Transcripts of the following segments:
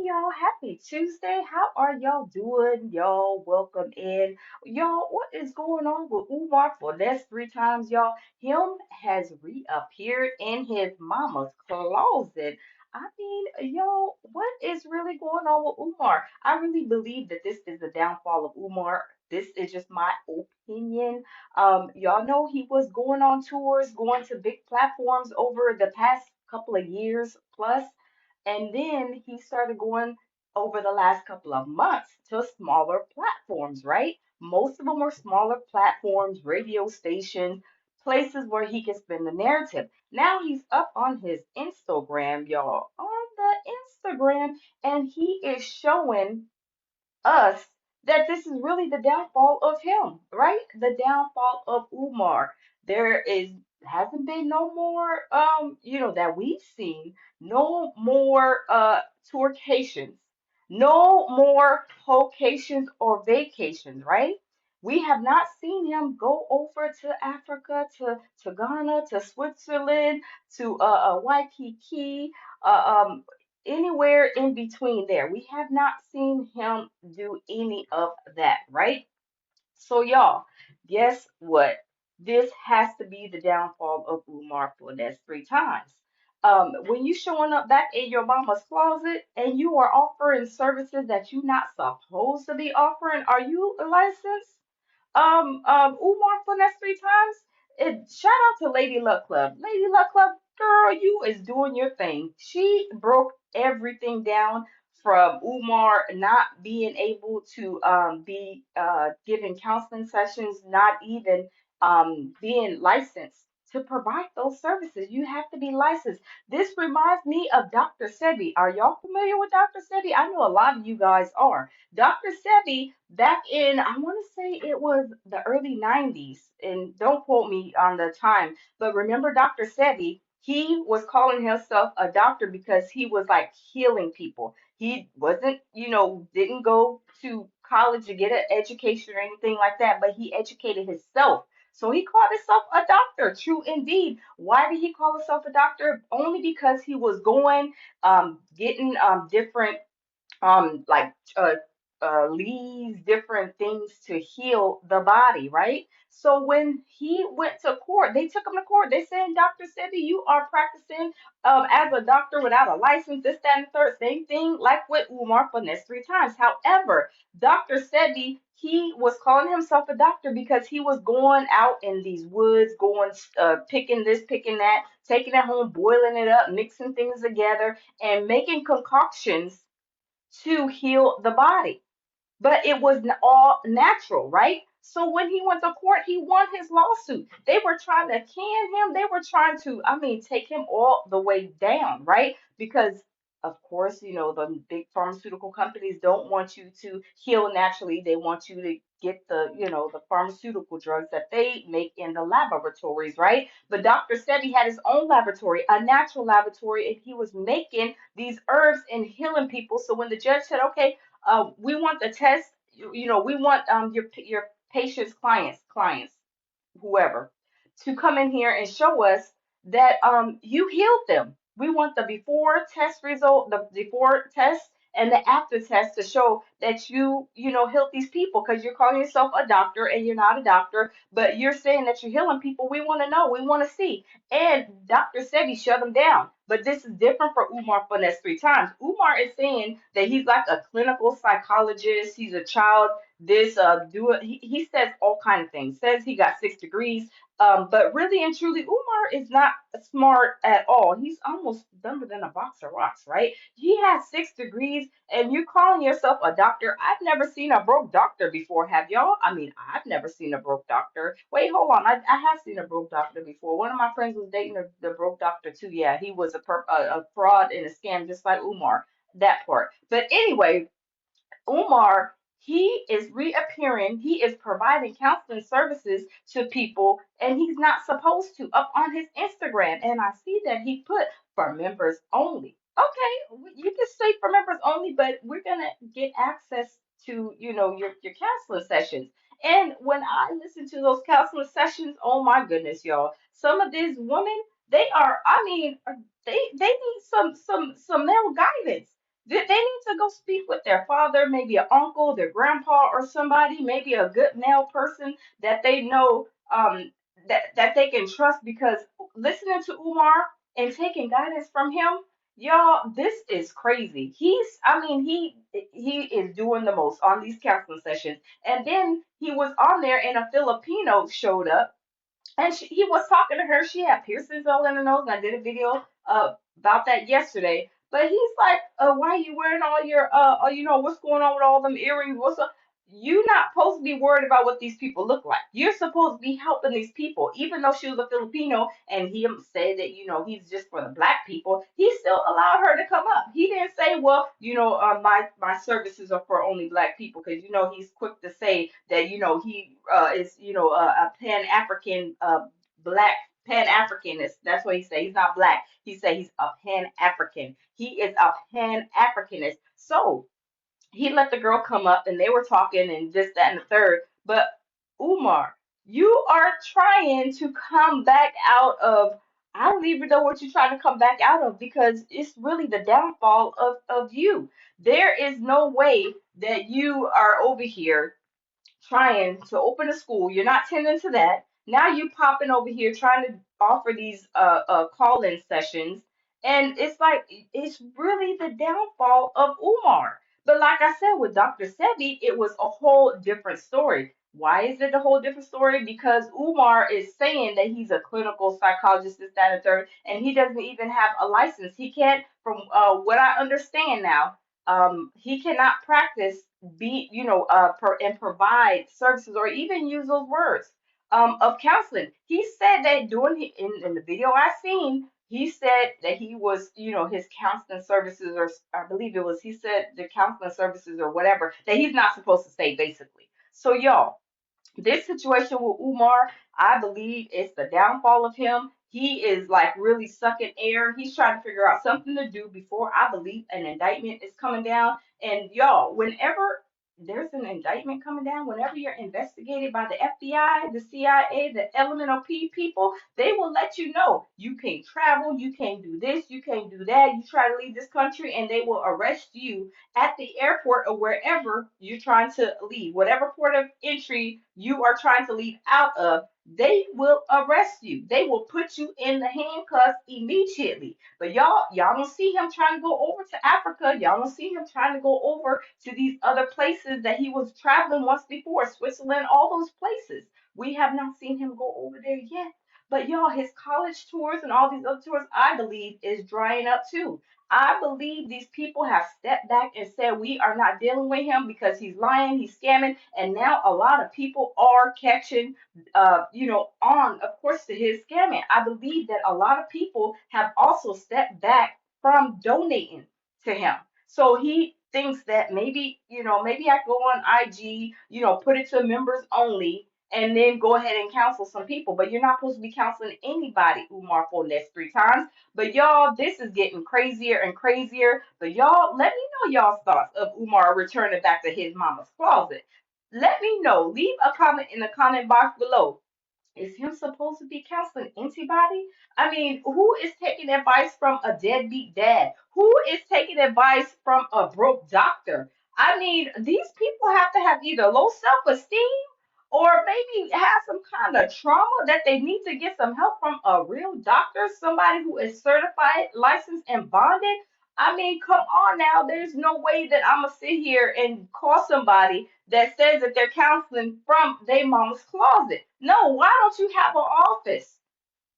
y'all. Happy Tuesday. How are y'all doing? Y'all, welcome in. Y'all, what is going on with Umar for that's three times, y'all? Him has reappeared in his mama's closet. Y'all, what is really going on with Umar? I really believe that this is the downfall of Umar. This is just my opinion. Y'all know he was going on tours, going to big platforms over the past couple of years plus. And then he started going over the last couple of months to smaller platforms, right? Most of them are smaller platforms, radio stations, places where he can spin the narrative. Now he's up on his Instagram, y'all, on the Instagram, and he is showing us that this is really the downfall of him, right? The downfall of Umar. There is hasn't been no more that we've seen, no more tourcations, no more vocations or vacations, right? We have not seen him go over to Africa, to Ghana, to Switzerland, to Waikiki, anywhere in between there. We have not seen him do any of that, right? So, y'all, guess what? This has to be the downfall of Umar for that's three times. When you showing up back in your mama's closet and you are offering services that you're not supposed to be offering, are you licensed? Umar for next three times. Shout out to Lady Luck Club. Lady Luck Club, girl, you is doing your thing. She broke everything down from Umar not being able to be giving counseling sessions, not even being licensed to provide those services. You have to be licensed. This reminds me of Dr. Sebi. Are y'all familiar with Dr. Sebi? I know a lot of you guys are. Dr. Sebi, back in, I want to say it was the early 90s, and don't quote me on the time, but remember Dr. Sebi? He was calling himself a doctor because he was like healing people. He wasn't, didn't go to college to get an education or anything like that, but he educated himself. So he called himself a doctor, true indeed. Why did he call himself a doctor? Only because he was going, getting different like leaves, different things to heal the body, right? So when he went to court, they took him to court. They said, Dr. Sebi, you are practicing as a doctor without a license, this, that, and the third. Same thing like with Umar Finesse three times. However, Dr. Sebi, he was calling himself a doctor because he was going out in these woods, going picking this, picking that, taking it home, boiling it up, mixing things together, and making concoctions to heal the body, but it was all natural, right? So when he went to court, he won his lawsuit. They were trying to can him. They were trying to, take him all the way down, right? Because of course, the big pharmaceutical companies don't want you to heal naturally. They want you to get the pharmaceutical drugs that they make in the laboratories, right? But Dr. Sebi had his own laboratory, a natural laboratory, and he was making these herbs and healing people. So when the judge said, okay, we want the test. We want your patients, clients, whoever, to come in here and show us that you healed them. We want the before test result, the before test and the after test to show that you healed these people because you're calling yourself a doctor and you're not a doctor, but you're saying that you're healing people. We want to know, we want to see. And Dr. Sebi shut him down. But this is different for Umar Finesse three times. Umar is saying that he's like a clinical psychologist. He's a child. This do it. He says all kind of things. Says he got 6 degrees. But really and truly, Umar is not smart at all. He's almost dumber than a box of rocks, right? He has 6 degrees, and you're calling yourself a doctor. I've never seen a broke doctor before, have y'all? I've never seen a broke doctor. Wait, hold on. I have seen a broke doctor before. One of my friends was dating the broke doctor too. Yeah, he was a fraud and a scam, just like Umar. That part. But anyway, Umar, he is reappearing. He is providing counseling services to people, and he's not supposed to up on his Instagram. And I see that he put for members only. Okay, you can say for members only, but we're gonna get access to your counseling sessions. And when I listen to those counseling sessions, oh my goodness, y'all, some of these women, they are, they need some male guidance. They need to go speak with their father, maybe an uncle, their grandpa, or somebody, maybe a good male person that they know that they can trust. Because listening to Umar and taking guidance from him, y'all, this is crazy. I mean, he is doing the most on these counseling sessions. And then he was on there, and a Filipino showed up, and he was talking to her. She had piercings all in her nose, and I did a video about that yesterday. But he's like, why are you wearing all your, what's going on with all them earrings? What's up? You not supposed to be worried about what these people look like. You're supposed to be helping these people. Even though she was a Filipino and he said that, he's just for the black people, he still allowed her to come up. He didn't say, well, my services are for only black people, because, he's quick to say that, he is, a Pan-African, black Pan-Africanist. That's what he said. He's not black. He said he's a Pan-African. He is a Pan-Africanist. So, he let the girl come up, and they were talking and this, that, and the third. But Umar, you are trying to come back out of, I don't even know what you're trying to come back out of, because it's really the downfall of you. There is no way that you are over here trying to open a school. You're not tending to that. Now you popping over here trying to offer these call-in sessions, and it's like it's really the downfall of Umar. But like I said, with Dr. Sebi, it was a whole different story. Why is it a whole different story? Because Umar is saying that he's a clinical psychologist, this, that, and third, and he doesn't even have a license. He can't, from what I understand now, he cannot practice, and provide services, or even use those words of counseling. He said that in the video I seen, he said that he was, his counseling services, or I believe it was, he said the counseling services or whatever that he's not supposed to say, basically. So y'all, this situation with Umar, I believe it's the downfall of him. He is like really sucking air. He's trying to figure out something to do before, I believe, an indictment is coming down. And y'all, whenever there's an indictment coming down, whenever you're investigated by the FBI, the CIA, the Elemental P people, they will let you know you can't travel, you can't do this, you can't do that. You try to leave this country, and they will arrest you at the airport or wherever you're trying to leave, whatever port of entry you are trying to leave out of, they will arrest you. They will put you in the handcuffs immediately. But y'all don't see him trying to go over to Africa. Y'all don't see him trying to go over to these other places that he was traveling once before, Switzerland, all those places. We have not seen him go over there yet. But y'all, his college tours and all these other tours, I believe, is drying up too. I believe these people have stepped back and said we are not dealing with him because he's lying, he's scamming, and now a lot of people are catching, on, of course, to his scamming. I believe that a lot of people have also stepped back from donating to him. So he thinks that maybe I go on IG, put it to members only, and then go ahead and counsel some people. But you're not supposed to be counseling anybody, Umar, for the next 3 times. But y'all, this is getting crazier and crazier. But y'all, let me know y'all's thoughts of Umar returning back to his mama's closet. Let me know. Leave a comment in the comment box below. Is him supposed to be counseling anybody? I mean, who is taking advice from a deadbeat dad? Who is taking advice from a broke doctor? I mean, these people have to have either low self-esteem or maybe have some kind of trauma that they need to get some help from a real doctor, somebody who is certified, licensed, and bonded. I mean, come on now. There's no way that I'm gonna sit here and call somebody that says that they're counseling from their mama's closet. No, why don't you have an office?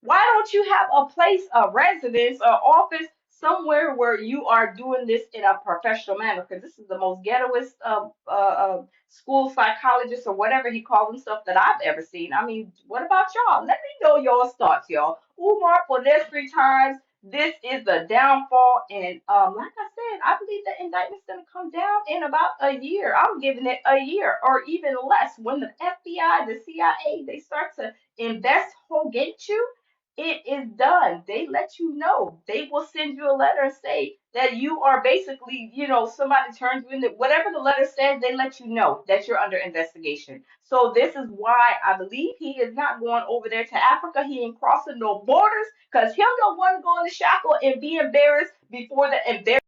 Why don't you have a place, a residence, or office somewhere where you are doing this in a professional manner? Because this is the most ghettoest school psychologist or whatever he calls himself that I've ever seen. I mean, what about y'all? Let me know y'all's thoughts, y'all. Umar for this 3 times. This is the downfall, and like I said, I believe the indictment's gonna come down in about a year. I'm giving it a year or even less. When the FBI, the CIA, they start to investigate you, it is done. They let you know. They will send you a letter and say that you are basically, somebody turns you into whatever the letter says, they let you know that you're under investigation. So this is why I believe he is not going over there to Africa. He ain't crossing no borders because him don't want to go in the shackle and be embarrassed before the embarrassed.